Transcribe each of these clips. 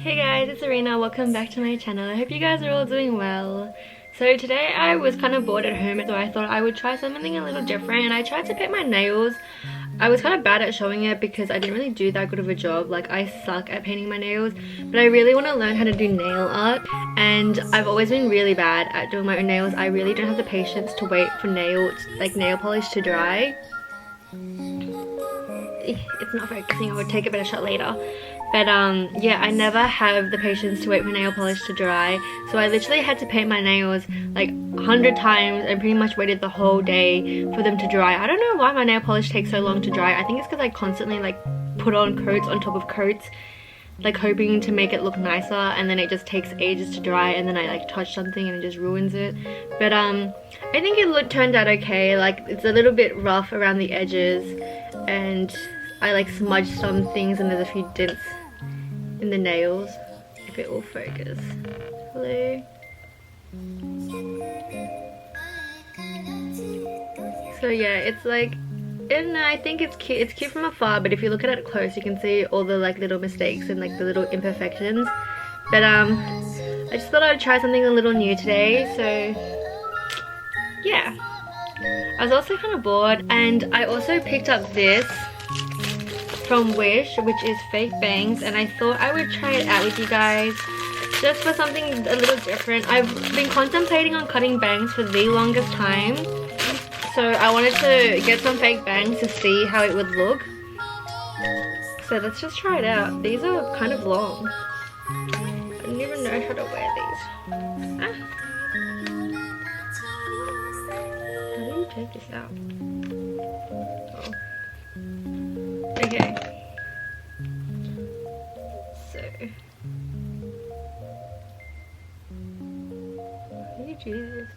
Hey guys, it's Arena. Welcome back to my channel. I hope you guys are all doing well. So today I was kind of bored at home, so I thought I would try something a little different, and I tried to paint my nails. I was kind of bad at showing it because I didn't really do that good of a job. Like, I suck at painting my nails, but I really want to learn how to do nail art, and I've always been really bad at doing my own nails. I really don't have the patience to wait for nail polish to dry. It's not focusing. I would take a better shot later. But yeah, I never have the patience to wait for nail polish to dry, so I literally had to paint my nails like 100 times and pretty much waited the whole day for them to dry. I don't know why my nail polish takes so long to dry. I think it's because I constantly like put on coats on top of coats, like hoping to make it look nicer, and then it just takes ages to dry, and then I like touch something and it just ruins it. But I think it turned out okay. Like, it's a little bit rough around the edges, and I like smudged some things, and there's a few dents in the nails, if it will focus. Hello. So yeah, it's like, and I think it's cute. It's cute from afar, but if you look at it close, you can see all the like little mistakes and like the little imperfections. But I just thought I'd try something a little new today, so yeah. I was also kind of bored, and I also picked up this from Wish, which is fake bangs, and I thought I would try it out with you guys just for something a little different. I've been contemplating on cutting bangs for the longest time, so I wanted to get some fake bangs to see how it would look. So let's just try it out. These are kind of long. I don't even know how to wear these. How do you take this out? Okay, so how do you do this?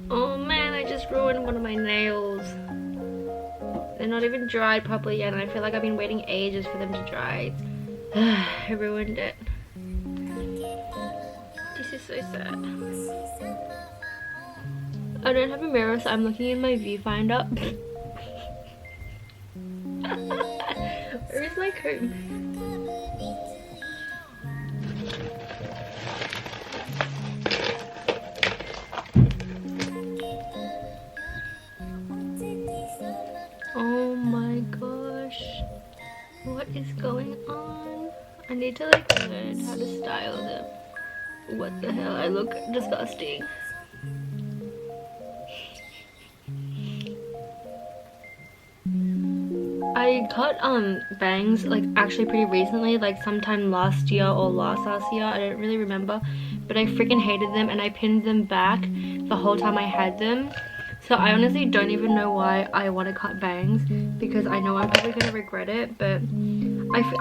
Oh man, I just ruined one of my nails. They're not even dried properly yet, and I feel like I've been waiting ages for them to dry. I ruined it. This is so sad. I don't have a mirror, so I'm looking in my viewfinder. Where is my comb? Oh my gosh, what is going on? I need to like learn how to style them. What the hell, I look disgusting. I I cut bangs like actually pretty recently, like sometime last year or last year, I don't really remember, but I freaking hated them and I pinned them back the whole time I had them. So I honestly don't even know why I want to cut bangs, because I know I'm probably gonna regret it, but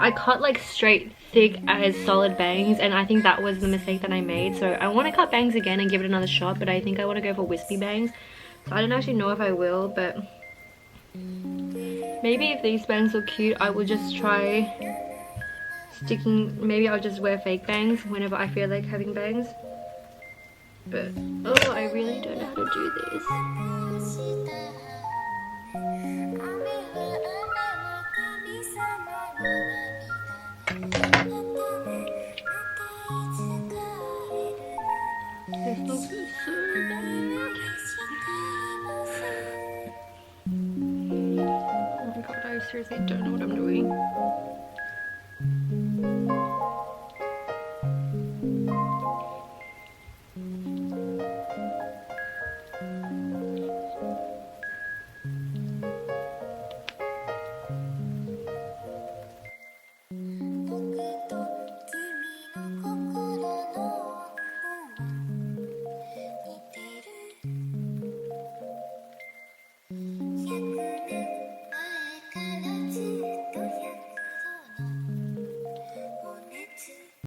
I cut like straight thick as solid bangs, and I think that was the mistake that I made. So I want to cut bangs again and give it another shot, but I think I want to go for wispy bangs. So I don't actually know if I will, but maybe if these bangs look cute, I will just try sticking, maybe I'll just wear fake bangs whenever I feel like having bangs. But oh, I really don't know how to do this. This looks so bad. Oh my god, I seriously don't know what I'm doing.